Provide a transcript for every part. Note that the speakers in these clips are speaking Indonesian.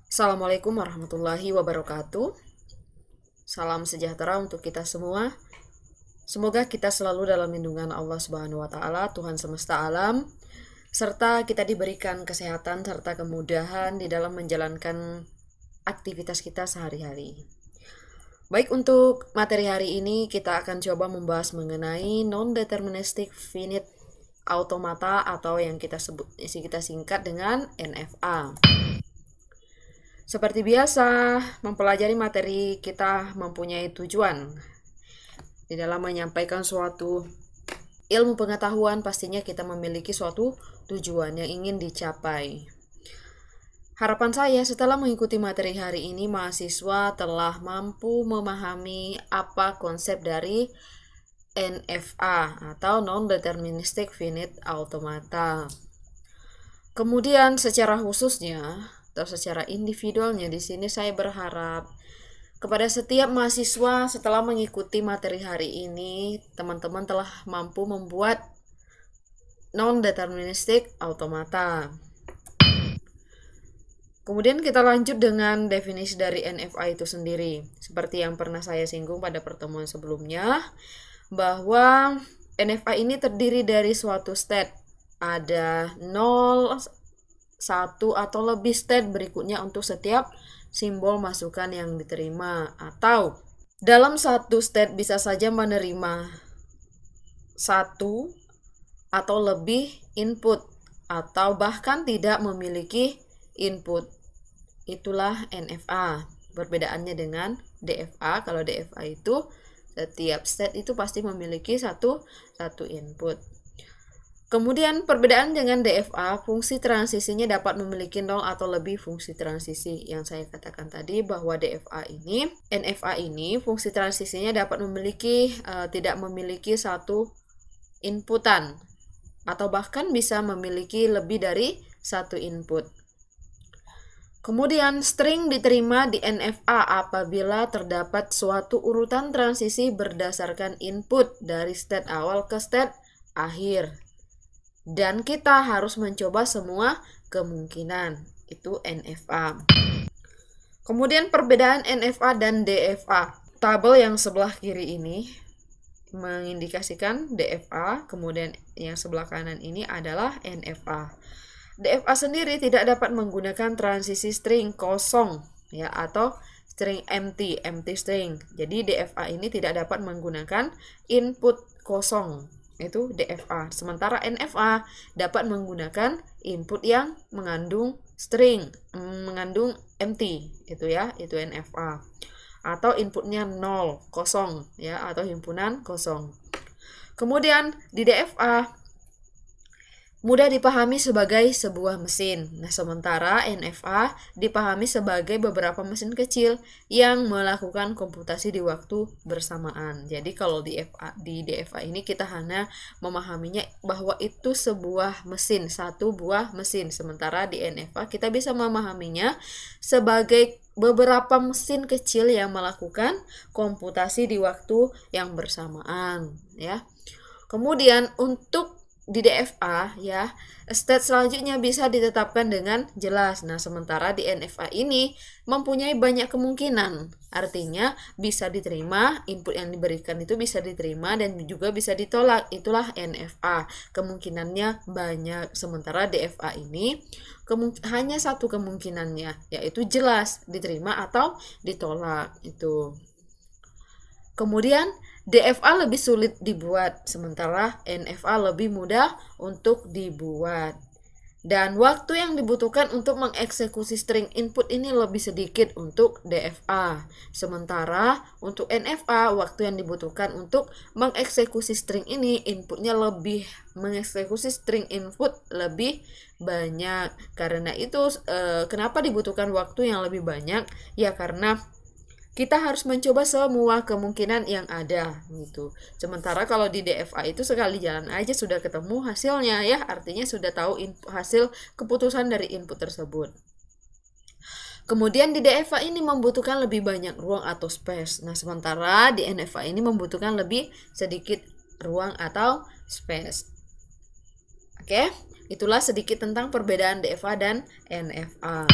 Assalamualaikum warahmatullahi wabarakatuh. Salam sejahtera untuk kita semua. Semoga kita selalu dalam lindungan Allah Subhanahu wa taala, Tuhan semesta alam, serta kita diberikan kesehatan serta kemudahan di dalam menjalankan aktivitas kita sehari-hari. Baik, untuk materi hari ini kita akan coba membahas mengenai non-deterministic finite automata atau yang kita singkat dengan NFA. Seperti biasa, mempelajari materi kita mempunyai tujuan. Di dalam menyampaikan suatu ilmu pengetahuan, pastinya kita memiliki suatu tujuan yang ingin dicapai. Harapan saya setelah mengikuti materi hari ini, mahasiswa telah mampu memahami apa konsep dari NFA atau Non-Deterministic Finite Automata. Kemudian secara khususnya atau secara individualnya di sini saya berharap kepada setiap mahasiswa setelah mengikuti materi hari ini, teman-teman telah mampu membuat non-deterministic automata. Kemudian kita lanjut dengan definisi dari NFA itu sendiri. Seperti yang pernah saya singgung pada pertemuan sebelumnya, bahwa NFA ini terdiri dari suatu state. Ada 0, 1 atau lebih state berikutnya untuk setiap simbol masukan yang diterima, atau dalam satu state bisa saja menerima satu atau lebih input atau bahkan tidak memiliki input. Itulah NFA. Perbedaannya dengan DFA. Kalau DFA itu setiap state itu pasti memiliki satu input. Kemudian perbedaan dengan DFA, fungsi transisinya dapat memiliki 0 atau lebih fungsi transisi. Yang saya katakan tadi bahwa NFA ini fungsi transisinya dapat tidak memiliki satu inputan atau bahkan bisa memiliki lebih dari satu input. Kemudian string diterima di NFA apabila terdapat suatu urutan transisi berdasarkan input dari state awal ke state akhir. Dan kita harus mencoba semua kemungkinan. Itu NFA. Kemudian perbedaan NFA dan DFA. Tabel yang sebelah kiri ini mengindikasikan DFA, kemudian yang sebelah kanan ini adalah NFA. DFA sendiri tidak dapat menggunakan transisi string kosong ya, atau string empty string. Jadi DFA ini tidak dapat menggunakan input kosong. Itu DFA. Sementara NFA dapat menggunakan input yang mengandung string, mengandung empty, itu ya, itu NFA. Atau inputnya 0, kosong ya, atau himpunan kosong. Kemudian di DFA mudah dipahami sebagai sebuah mesin. Nah, sementara NFA dipahami sebagai beberapa mesin kecil yang melakukan komputasi di waktu bersamaan. Jadi kalau di DFA ini kita hanya memahaminya bahwa itu sebuah mesin, satu buah mesin. Sementara di NFA kita bisa memahaminya sebagai beberapa mesin kecil yang melakukan komputasi di waktu yang bersamaan, ya. Kemudian untuk di DFA ya, state selanjutnya bisa ditetapkan dengan jelas. Nah, sementara di NFA ini mempunyai banyak kemungkinan. Artinya bisa diterima, input yang diberikan itu bisa diterima dan juga bisa ditolak. Itulah NFA. Kemungkinannya banyak. Sementara DFA ini hanya satu kemungkinannya, yaitu jelas diterima atau ditolak itu. Kemudian DFA lebih sulit dibuat, sementara NFA lebih mudah untuk dibuat. Dan waktu yang dibutuhkan untuk mengeksekusi string input ini lebih sedikit untuk DFA. Sementara untuk NFA, waktu yang dibutuhkan untuk mengeksekusi string ini, mengeksekusi string input lebih banyak. Karena itu, kenapa dibutuhkan waktu yang lebih banyak? Ya, karena kita harus mencoba semua kemungkinan yang ada gitu. Sementara kalau di DFA itu sekali jalan aja sudah ketemu hasilnya ya, artinya sudah tahu hasil keputusan dari input tersebut. Kemudian di DFA ini membutuhkan lebih banyak ruang atau space. Nah, sementara di NFA ini membutuhkan lebih sedikit ruang atau space. Oke, itulah sedikit tentang perbedaan DFA dan NFA.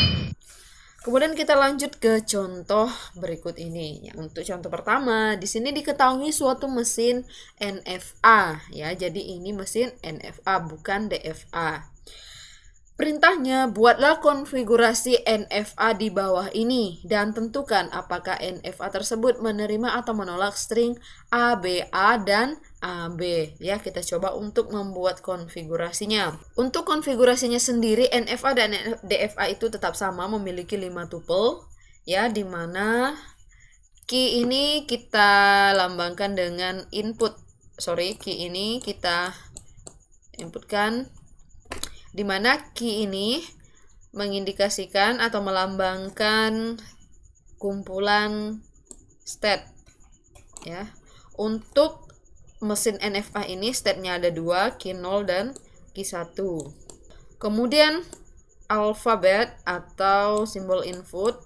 Kemudian kita lanjut ke contoh berikut ini. Ya, untuk contoh pertama, di sini diketahui suatu mesin NFA ya. Jadi ini mesin NFA bukan DFA. Perintahnya, buatlah konfigurasi NFA di bawah ini dan tentukan apakah NFA tersebut menerima atau menolak string ABA dan AB. Ya, kita coba untuk membuat konfigurasinya. Untuk konfigurasinya sendiri, NFA dan DFA itu tetap sama, memiliki 5 tuple. Ya, di mana key ini kita lambangkan dengan input. Key ini kita inputkan, di mana key ini mengindikasikan atau melambangkan kumpulan state ya. Untuk mesin NFA ini state-nya ada 2, key 0 dan key 1. Kemudian alfabet atau simbol input.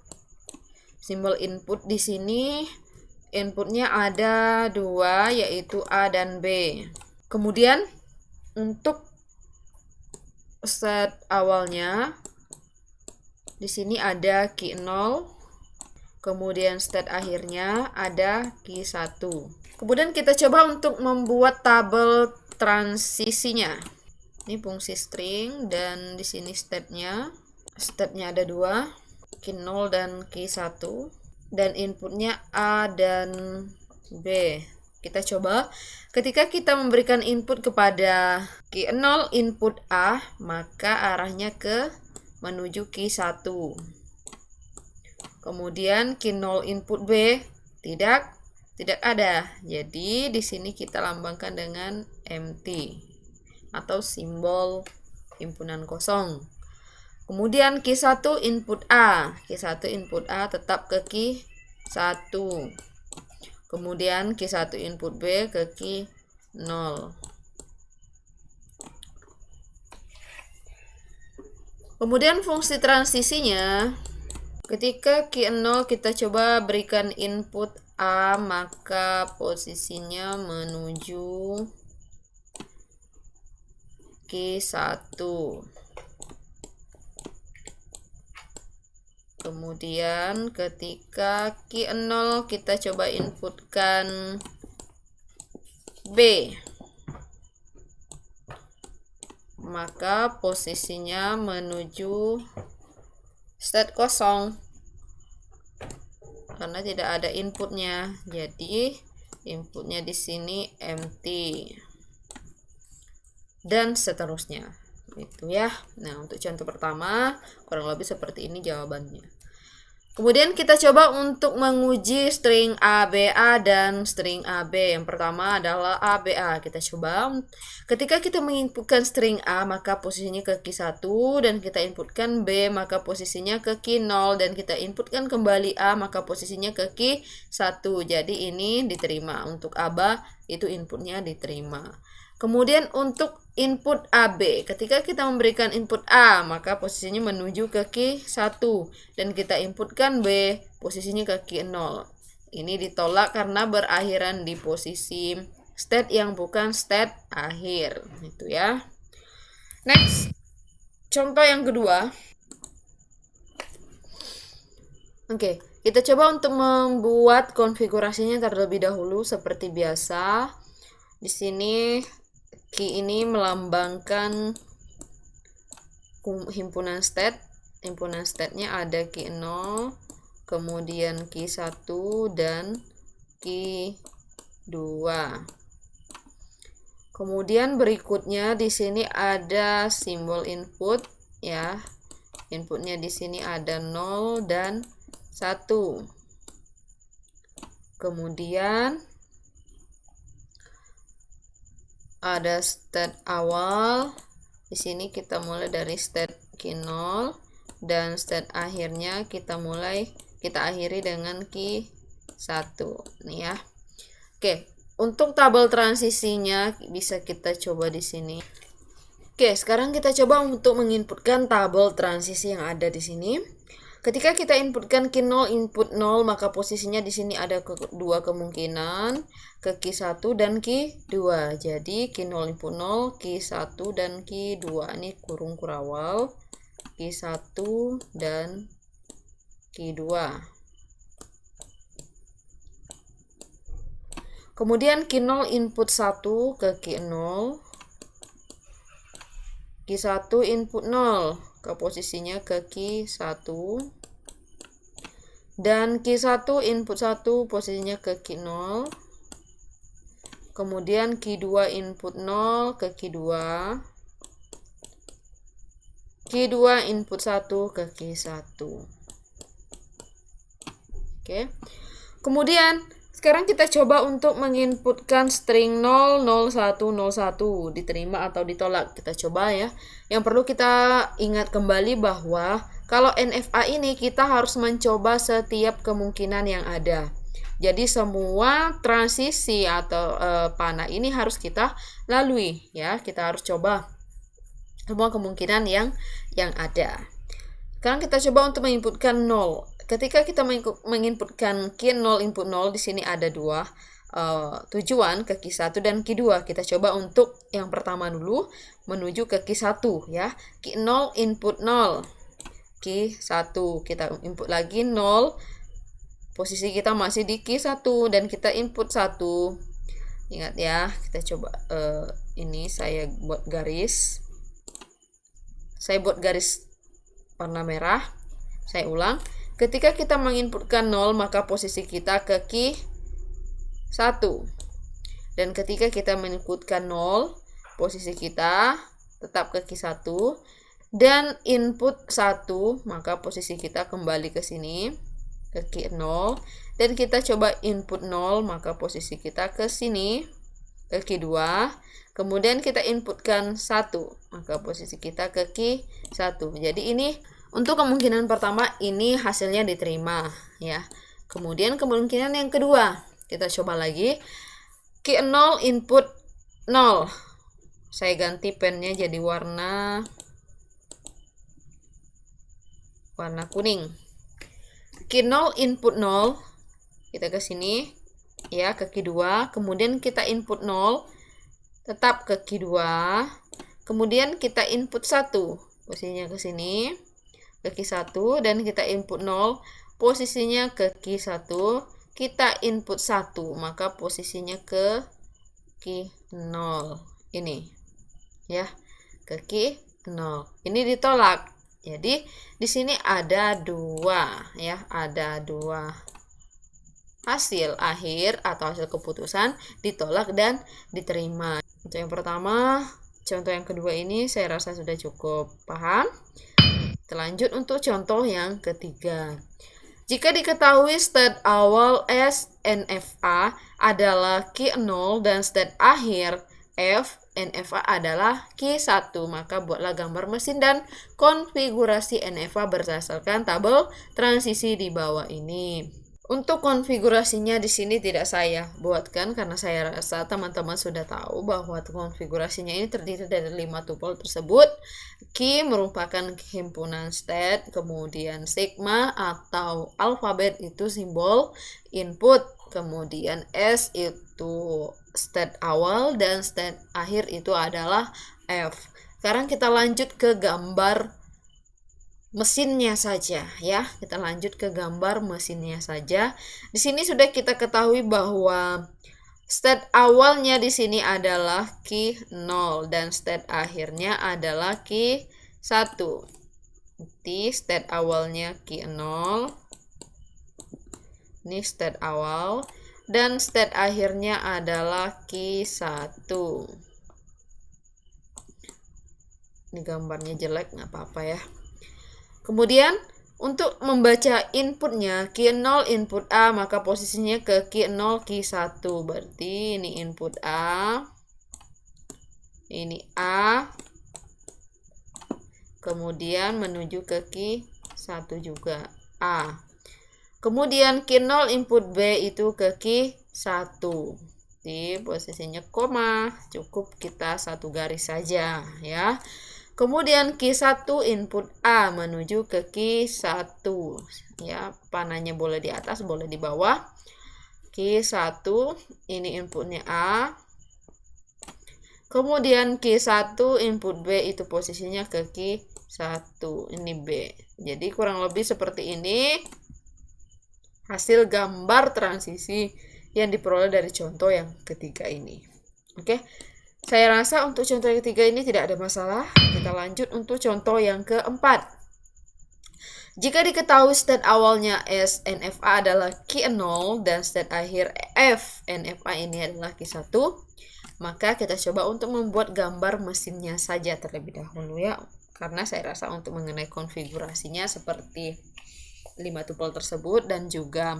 Simbol input di sini inputnya ada 2, yaitu A dan B. Kemudian untuk set awalnya di sini ada key 0, kemudian state akhirnya ada key 1. Kemudian kita coba untuk membuat tabel transisinya. Ini fungsi string dan di sini state-nya ada 2, key 0 dan key 1, dan inputnya A dan B. Kita coba, ketika kita memberikan input kepada key 0 input A, maka arahnya menuju key 1. Kemudian key 0 input B tidak ada. Jadi di sini kita lambangkan dengan empty atau simbol himpunan kosong. Kemudian key 1 input A. Key 1 input A tetap ke key 1. Kemudian key 1 input B ke key 0. Kemudian fungsi transisinya, ketika key 0 kita coba berikan input A, maka posisinya menuju key 1. Kemudian ketika key 0 kita coba inputkan B, maka posisinya menuju state kosong karena tidak ada inputnya. Jadi inputnya di sini empty dan seterusnya. Itu ya. Nah, untuk contoh pertama kurang lebih seperti ini jawabannya. Kemudian kita coba untuk menguji string ABA dan string AB. Yang pertama adalah ABA. Kita coba, ketika kita menginputkan string A, maka posisinya ke key 1, dan kita inputkan B, maka posisinya ke key 0, dan kita inputkan kembali A, maka posisinya ke key 1. Jadi ini diterima. Untuk ABA itu inputnya diterima. Kemudian untuk input AB, ketika kita memberikan input A, maka posisinya menuju ke key 1, dan kita inputkan B, posisinya ke key 0. Ini ditolak karena berakhiran di posisi state yang bukan state akhir. Itu ya. Next, contoh yang kedua. Oke, kita coba untuk membuat konfigurasinya terlebih dahulu seperti biasa. Di sini key ini melambangkan himpunan state. Himpunan state-nya ada key 0, kemudian key 1 dan key 2. Kemudian berikutnya di sini ada simbol input ya. Inputnya di sini ada 0 dan 1. Kemudian ada state awal. Di sini kita mulai dari state key 0 dan state akhirnya kita akhiri dengan key 1 nih ya. Oke, untuk tabel transisinya bisa kita coba di sini. Oke, sekarang kita coba untuk menginputkan tabel transisi yang ada di sini. Ketika kita inputkan key 0 input 0, maka posisinya di sini ada dua kemungkinan, ke key 1 dan key 2. Jadi key 0 input 0, key 1 dan key 2. Ini kurung kurawal, key 1 dan Q2. Kemudian Q0 input 1 ke Q0. Q1 input 0 ke posisinya ke Q1. Dan Q1 input 1 posisinya ke Q0. Kemudian Q2 input 0 ke Q2. Q2 input 1 ke Q1. Oke. Kemudian sekarang kita coba untuk menginputkan string 00101 diterima atau ditolak. Kita coba ya. Yang perlu kita ingat kembali bahwa kalau NFA ini kita harus mencoba setiap kemungkinan yang ada. Jadi semua transisi atau panah ini harus kita lalui ya. Kita harus coba semua kemungkinan yang ada. Sekarang kita coba untuk menginputkan 0. Ketika kita menginputkan Q0 input 0, di sini ada dua tujuan ke Q1 dan Q2. Kita coba untuk yang pertama dulu menuju ke Q1 ya. Q0 input 0. Q1 kita input lagi 0. Posisi kita masih di Q1 dan kita input 1. Ingat ya, kita coba ini saya buat garis. Saya buat garis warna merah. Saya ulang. Ketika kita menginputkan 0, maka posisi kita ke Q1. Dan ketika kita menginputkan 0, posisi kita tetap ke Q1. Dan input 1, maka posisi kita kembali ke sini, ke Q0. Dan kita coba input 0, maka posisi kita ke sini, ke Q2. Kemudian kita inputkan 1, maka posisi kita ke Q1. Jadi ini untuk kemungkinan pertama ini hasilnya diterima ya. Kemudian kemungkinan yang kedua, kita coba lagi. Q0 input 0. Saya ganti pennya jadi warna kuning. Q0 input 0. Kita ke sini ya, ke Q2. Kemudian kita input 0 tetap ke Q2. Kemudian kita input 1. Posisinya ke sini, ke Q1, dan kita input 0, posisinya ke Q1, kita input 1, maka posisinya ke Q0 ini ya, ke Q0. Ini ditolak. Jadi di sini ada dua ya, ada dua hasil akhir atau hasil keputusan ditolak dan diterima. Untuk yang pertama, contoh yang kedua ini saya rasa sudah cukup paham. Kita lanjut untuk contoh yang ketiga. Jika diketahui state awal S NFA adalah Q0 dan state akhir F NFA adalah Q1, maka buatlah gambar mesin dan konfigurasi NFA berdasarkan tabel transisi di bawah ini. Untuk konfigurasinya di sini tidak saya buatkan karena saya rasa teman-teman sudah tahu bahwa konfigurasinya ini terdiri dari 5 tupel tersebut. Key merupakan himpunan state, kemudian sigma atau alfabet itu simbol input, kemudian S itu state awal dan state akhir itu adalah F. Sekarang kita lanjut ke gambar mesinnya saja ya. Kita lanjut ke gambar mesinnya saja. Di sini sudah kita ketahui bahwa state awalnya di sini adalah Q0 dan state akhirnya adalah Q1. Jadi state awalnya Q0. Ini state awal dan state akhirnya adalah Q1. Ini gambarnya jelek, nggak apa-apa ya. Kemudian untuk membaca inputnya Q0 input A, maka posisinya ke Q0 Q1. Berarti ini input A. Ini A. Kemudian menuju ke Q1 juga A. Kemudian Q0 input B itu ke Q1. Di posisinya koma, cukup kita satu garis saja ya. Kemudian Q1 input A menuju ke Q1 ya, panahnya boleh di atas boleh di bawah. Q1 ini inputnya A. Kemudian Q1 input B itu posisinya ke Q1, ini B. Jadi kurang lebih seperti ini. hasil gambar transisi yang diperoleh dari contoh yang ketiga ini. Oke, saya rasa untuk contoh yang ketiga ini tidak ada masalah. Kita lanjut untuk contoh yang keempat. Jika diketahui state awalnya S NFA adalah Q0 dan state akhir F NFA ini adalah Q1, maka kita coba untuk membuat gambar mesinnya saja terlebih dahulu ya. Karena saya rasa untuk mengenai konfigurasinya seperti 5 tupel tersebut dan juga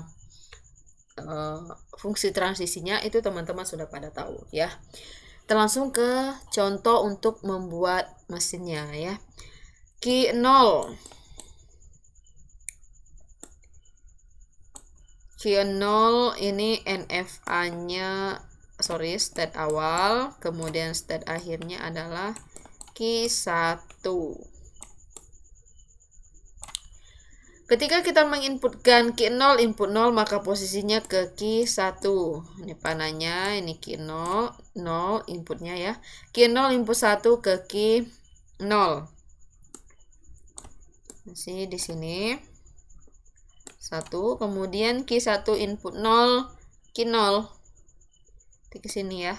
fungsi transisinya itu teman-teman sudah pada tahu ya. Kita langsung ke contoh untuk membuat mesinnya ya. Q0 ini NFA-nya state awal, kemudian state akhirnya adalah Q1. Ketika kita menginputkan Q0 input 0, maka posisinya ke Q1. Ini panahnya, ini Q0, 0 inputnya ya. Q0 input 1 ke Q0. Masih di sini. 1, kemudian Q1 input 0, Q0. Ke sini ya.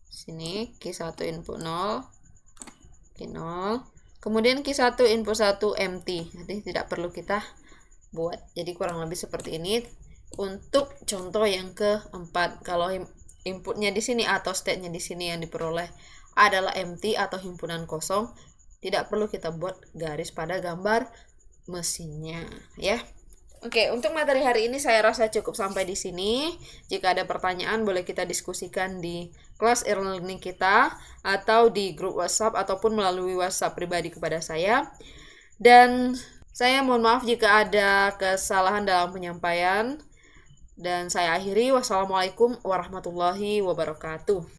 Sini Q1 input 0, Q0. Kemudian Q1 input 1 empty. Jadi tidak perlu kita buat. Jadi kurang lebih seperti ini untuk contoh yang keempat. Kalau inputnya di sini atau state-nya di sini yang diperoleh adalah empty atau himpunan kosong, tidak perlu kita buat garis pada gambar mesinnya ya. Oke, untuk materi hari ini saya rasa cukup sampai di sini. Jika ada pertanyaan boleh kita diskusikan di kelas e-learning kita atau di grup WhatsApp ataupun melalui WhatsApp pribadi kepada saya. Dan saya mohon maaf jika ada kesalahan dalam penyampaian. Dan saya akhiri, wassalamualaikum warahmatullahi wabarakatuh.